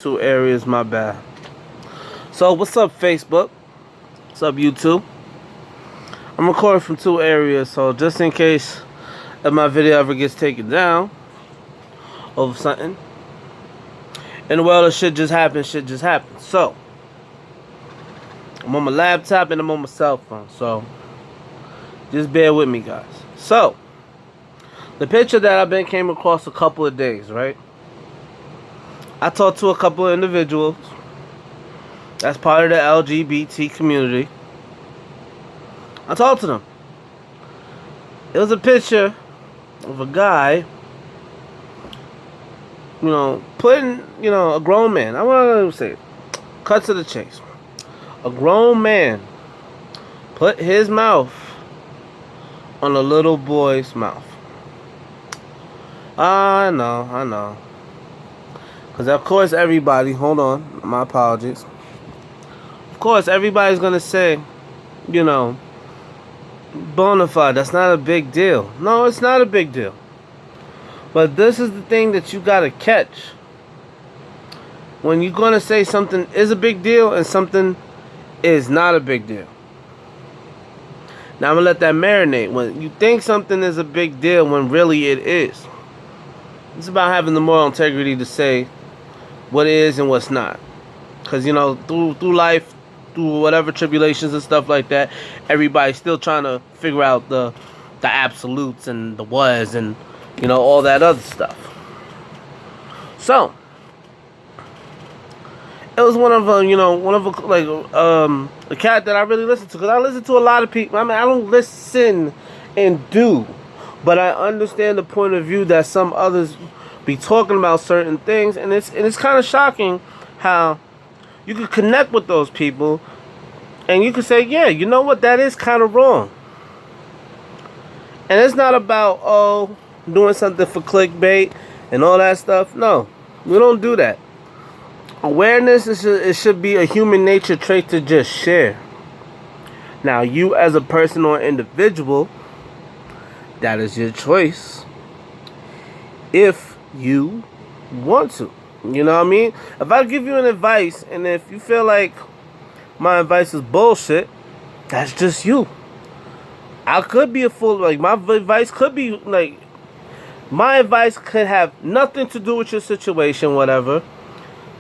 Two areas, my bad. So what's up, Facebook? What's up, YouTube? I'm recording from two areas, so just in case if my video ever gets taken down over something in the world of shit just happens. So I'm on my laptop and I'm on my cell phone, so just bear with me, guys. So the picture that I've been came across a couple of days, right? I talked to a couple of individuals that's part of the LGBT community. I talked to them. It was a picture of a guy, putting, a grown man. I want to say, cut to the chase. A grown man put his mouth on a little boy's mouth. I know. Because of course everybody, hold on, my apologies. Of course everybody's going to say, bona fide, that's not a big deal. No, it's not a big deal. But this is the thing that you got to catch. When you're going to say something is a big deal and something is not a big deal. Now I'm going to let that marinate. When you think something is a big deal when really it is. It's about having the moral integrity to say what is and what's not. Because, through life, through whatever tribulations and stuff like that, everybody's still trying to figure out the absolutes and the was and, all that other stuff. So, it was one of a cat that I really listen to. Because I listen to a lot of people. I mean, I don't listen and do. But I understand the point of view that some others be talking about certain things, and it's kind of shocking how you could connect with those people, and you could say, yeah, you know what, that is kind of wrong. And it's not about doing something for clickbait and all that stuff. No, we don't do that. Awareness it should be a human nature trait to just share. Now, you as a person or individual, that is your choice. If you want to. You know what I mean? If I give you an advice and if you feel like my advice is bullshit, that's just you. I could be a fool. Like, my advice could be like, my advice could have nothing to do with your situation, whatever,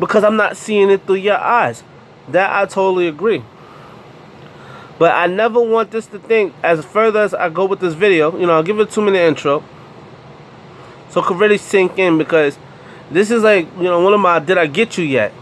because I'm not seeing it through your eyes. That I totally agree. But I never want this to think, as further as I go with this video, I'll give it a 2-minute intro. So it could really sink in, because this is like, one of my did I get you yet?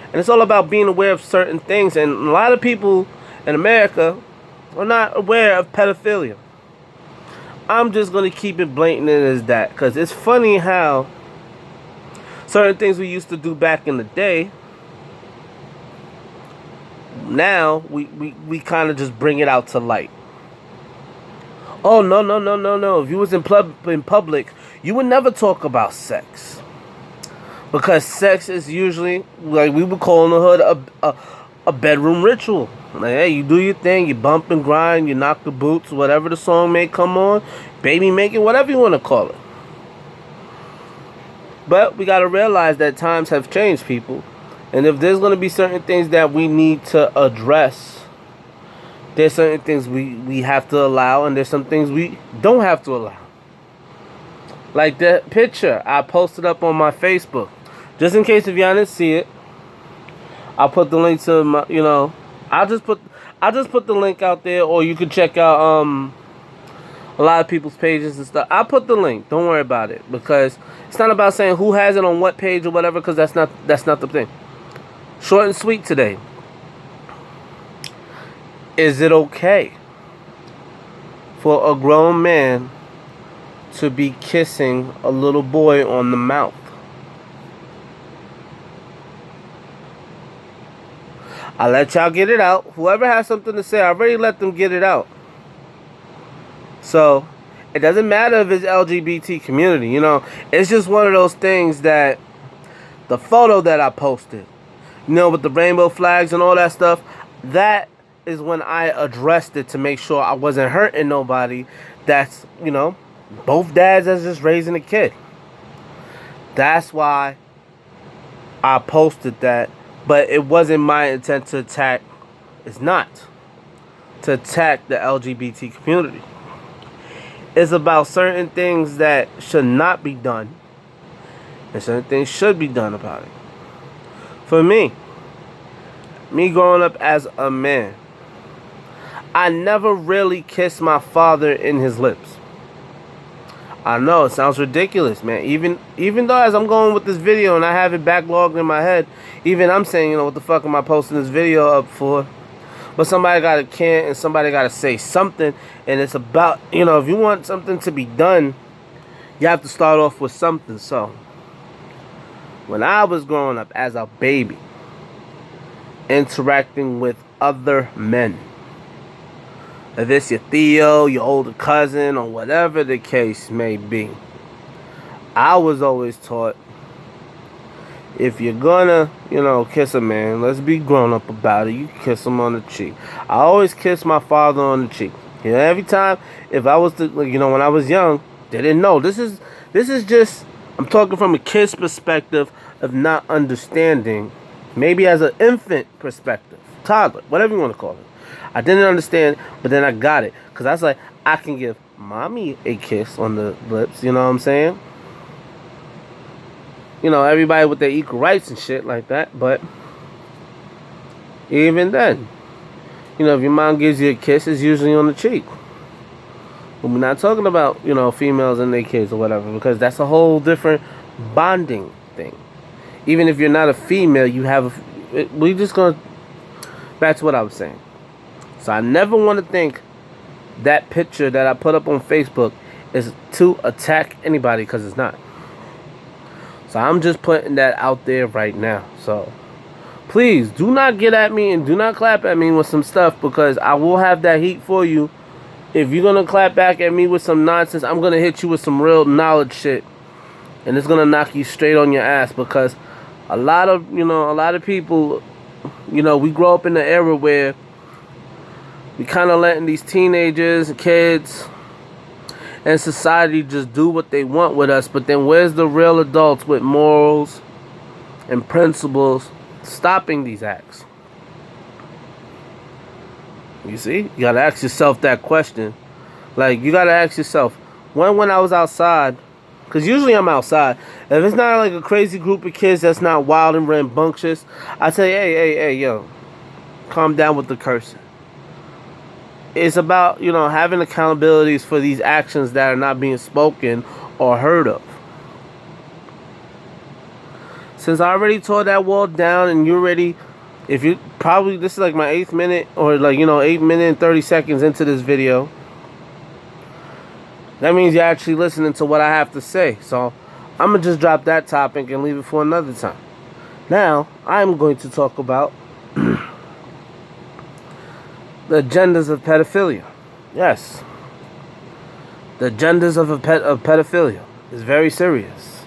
And it's all about being aware of certain things. And a lot of people in America are not aware of pedophilia. I'm just going to keep it blatant as that. Because it's funny how certain things we used to do back in the day, now we kind of just bring it out to light. Oh, no. If you was in public, you would never talk about sex. Because sex is usually, like we would call in the hood, a bedroom ritual. Like, hey, you do your thing, you bump and grind, you knock the boots, whatever the song may come on, baby making, whatever you want to call it. But we got to realize that times have changed, people. And if there's going to be certain things that we need to address, there's certain things we have to allow, and there's some things we don't have to allow. Like that picture I posted up on my Facebook. Just in case if y'all didn't see it, I'll put the link to my, I'll just put the link out there, or you can check out a lot of people's pages and stuff. I'll put the link. Don't worry about it, because it's not about saying who has it on what page or whatever, because that's not the thing. Short and sweet today. Is it okay for a grown man to be kissing a little boy on the mouth? I let y'all get it out. Whoever has something to say, I already let them get it out. So, it doesn't matter if it's LGBT community, It's just one of those things that the photo that I posted, with the rainbow flags and all that stuff, that is when I addressed it to make sure I wasn't hurting nobody. That's, both dads that's just raising a kid. That's why I posted that, but it wasn't my intent to attack. It's not to attack the LGBT community. It's about certain things that should not be done, and certain things should be done about it. For me growing up as a man, I never really kissed my father in his lips. I know it sounds ridiculous, man. Even though as I'm going with this video and I have it backlogged in my head, even I'm saying, you know, what the fuck am I posting this video up for? But somebody got to can and somebody got to say something. And it's about, you know, if you want something to be done, you have to start off with something. So, when I was growing up as a baby, interacting with other men, if it's your Theo, your older cousin, or whatever the case may be, I was always taught, if you're gonna, you know, kiss a man, let's be grown up about it. You kiss him on the cheek. I always kiss my father on the cheek. You know, every time, if I was to, you know, when I was young, they didn't know. This is just, I'm talking from a kid's perspective of not understanding, maybe as an infant perspective, toddler, whatever you want to call it. I didn't understand, but then I got it. Because I was like, I can give mommy a kiss on the lips, you know what I'm saying? You know, everybody with their equal rights and shit like that, but even then, you know, if your mom gives you a kiss, it's usually on the cheek. But we're not talking about, you know, females and their kids or whatever, because that's a whole different bonding thing. Even if you're not a female, you have we just gonna, back to what I was saying. So I never want to think that picture that I put up on Facebook is to attack anybody, because it's not. So I'm just putting that out there right now. So please do not get at me and do not clap at me with some stuff, because I will have that heat for you. If you're going to clap back at me with some nonsense, I'm going to hit you with some real knowledge shit. And it's going to knock you straight on your ass, because a lot of people, you know, we grow up in the era where we kind of letting these teenagers and kids and society just do what they want with us. But then where's the real adults with morals and principles stopping these acts? You see? You got to ask yourself that question. Like, you got to ask yourself, when I was outside, because usually I'm outside, if it's not like a crazy group of kids that's not wild and rambunctious, I say, hey, yo, calm down with the cursing. It's about, you know, having accountabilities for these actions that are not being spoken or heard of. Since I already tore that wall down and you already, if you probably, this is like my 8th minute, or like, you know, 8 minutes and 30 seconds into this video, that means you're actually listening to what I have to say. So I'm going to just drop that topic and leave it for another time. Now, I'm going to talk about the agendas of pedophilia. Yes. The agendas of pedophilia is very serious.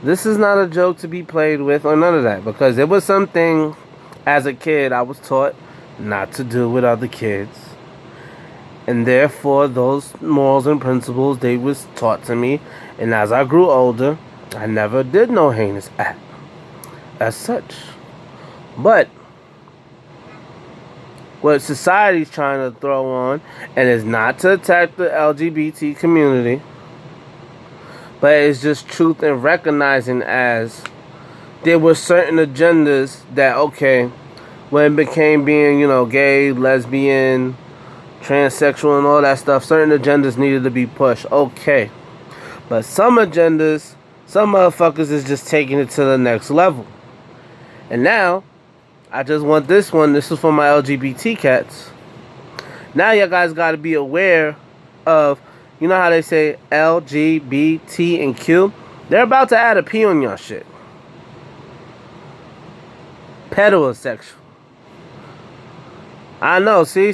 This is not a joke to be played with or none of that, because there was something as a kid I was taught not to do with other kids. And therefore, those morals and principles, they was taught to me. And as I grew older, I never did no heinous act as such. But what society's trying to throw on, and it's not to attack the LGBT community, but it's just truth and recognizing as there were certain agendas that, okay, when it became being, you know, gay, lesbian, transsexual and all that stuff, certain agendas needed to be pushed. Okay. But some agendas, some motherfuckers is just taking it to the next level. And now, I just want this one. This is for my LGBT cats. Now you guys got to be aware of, you know how they say L, G, B, T, and Q? They're about to add a P on your shit. Pedosexual. I know. See.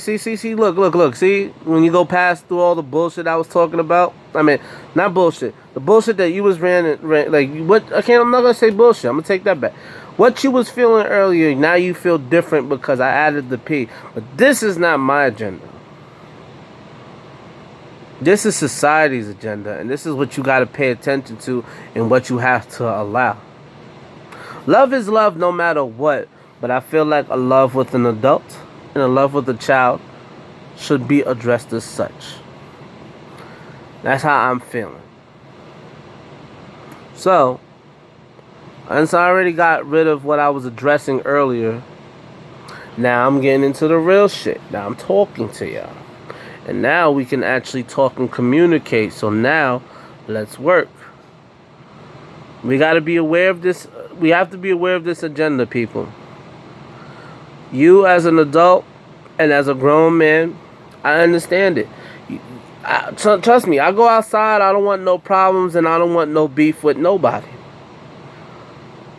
Look. See, when you go past through all the bullshit I was talking about. I mean, not bullshit. The bullshit that you was ran like what? I'm not gonna say bullshit. I'm gonna take that back. What you was feeling earlier, now you feel different because I added the P. But this is not my agenda. This is society's agenda, and this is what you got to pay attention to and what you have to allow. Love is love no matter what. But I feel like a love with an adult and a love with a child should be addressed as such. That's how I'm feeling. So, since I already got rid of what I was addressing earlier, now I'm getting into the real shit. Now I'm talking to y'all. And now we can actually talk and communicate. So now, let's work. We got to be aware of this. We have to be aware of this agenda, people. You as an adult and as a grown man, I understand it. Trust me, I go outside, I don't want no problems and I don't want no beef with nobody.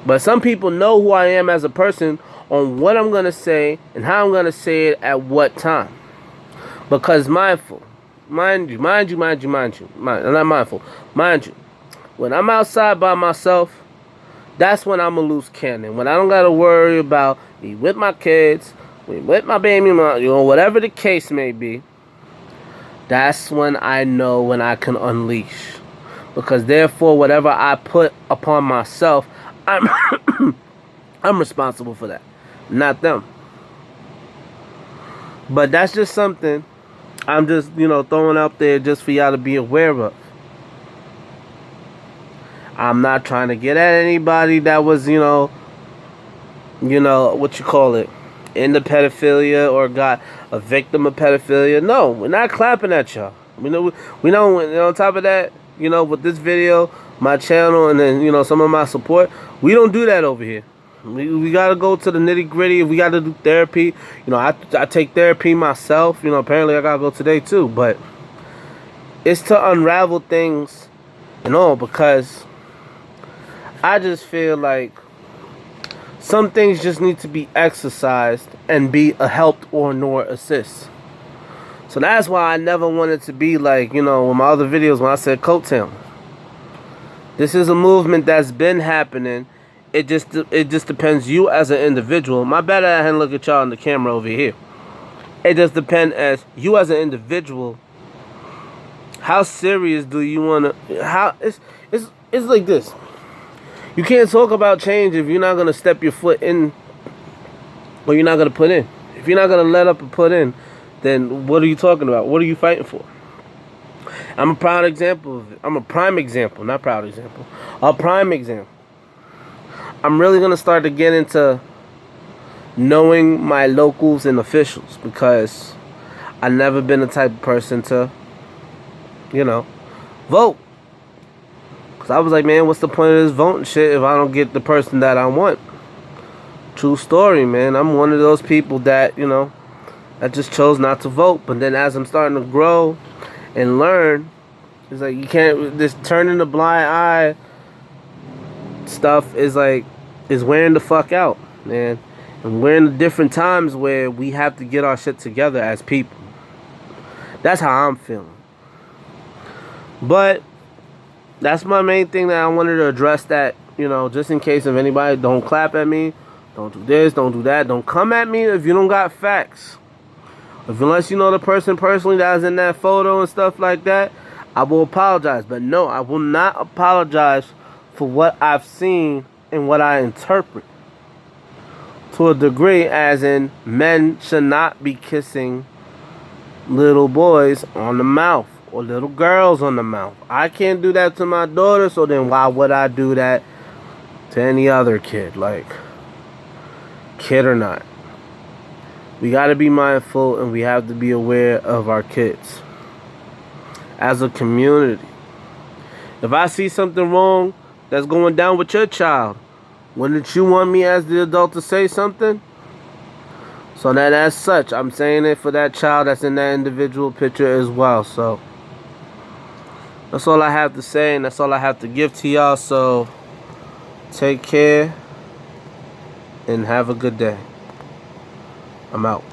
But some people know who I am as a person on what I'm going to say and how I'm going to say it at what time. Because mind you, not mindful, mind you, when I'm outside by myself, that's when I'm a loose cannon. When I don't got to worry about me with my kids, with my baby mom, whatever the case may be, that's when I know when I can unleash. Because therefore, whatever I put upon myself, I'm I'm responsible for that, not them. But that's just something I'm just, throwing out there just for y'all to be aware of. I'm not trying to get at anybody that was, what you call it, into pedophilia or got a victim of pedophilia. No, we're not clapping at y'all. We know, on top of that, with this video, my channel, and then, some of my support, we don't do that over here. We got to go to the nitty gritty. If we got to do therapy, I take therapy myself. Apparently I got to go today too. But it's to unravel things and all, because I just feel like some things just need to be exercised and be a help or nor assist. So that's why I never wanted to be like, with my other videos when I said coattail. This is a movement that's been happening. It just depends you as an individual. My bad I hadn't look at y'all on the camera over here. It just depends as you as an individual. How serious do you want to? How it's like this. You can't talk about change if you're not gonna step your foot in, or you're not gonna put in. If you're not gonna let up and put in, then what are you talking about? What are you fighting for? I'm a proud example of it. I'm a prime example, not proud example. A prime example. I'm really going to start to get into knowing my locals and officials, because I've never been the type of person to, vote. Because I was like, man, what's the point of this voting shit if I don't get the person that I want? True story, man. I'm one of those people that, that just chose not to vote. But then as I'm starting to grow and learn, it's like you can't, this turning the blind eye stuff is wearing the fuck out, man. And we're in the different times where we have to get our shit together as people. That's how I'm feeling. But that's my main thing that I wanted to address, that, just in case of anybody, don't clap at me, don't do this, don't do that, don't come at me if you don't got facts. Unless you know the person personally that was in that photo and stuff like that, I will apologize. But no, I will not apologize for what I've seen and what I interpret. To a degree, as in, men should not be kissing little boys on the mouth or little girls on the mouth. I can't do that to my daughter, so then why would I do that to any other kid? Like, kid or not. We got to be mindful, and we have to be aware of our kids as a community. If I see something wrong that's going down with your child, wouldn't you want me as the adult to say something? So that as such, I'm saying it for that child that's in that individual picture as well. So that's all I have to say, and that's all I have to give to y'all. So take care and have a good day. I'm out.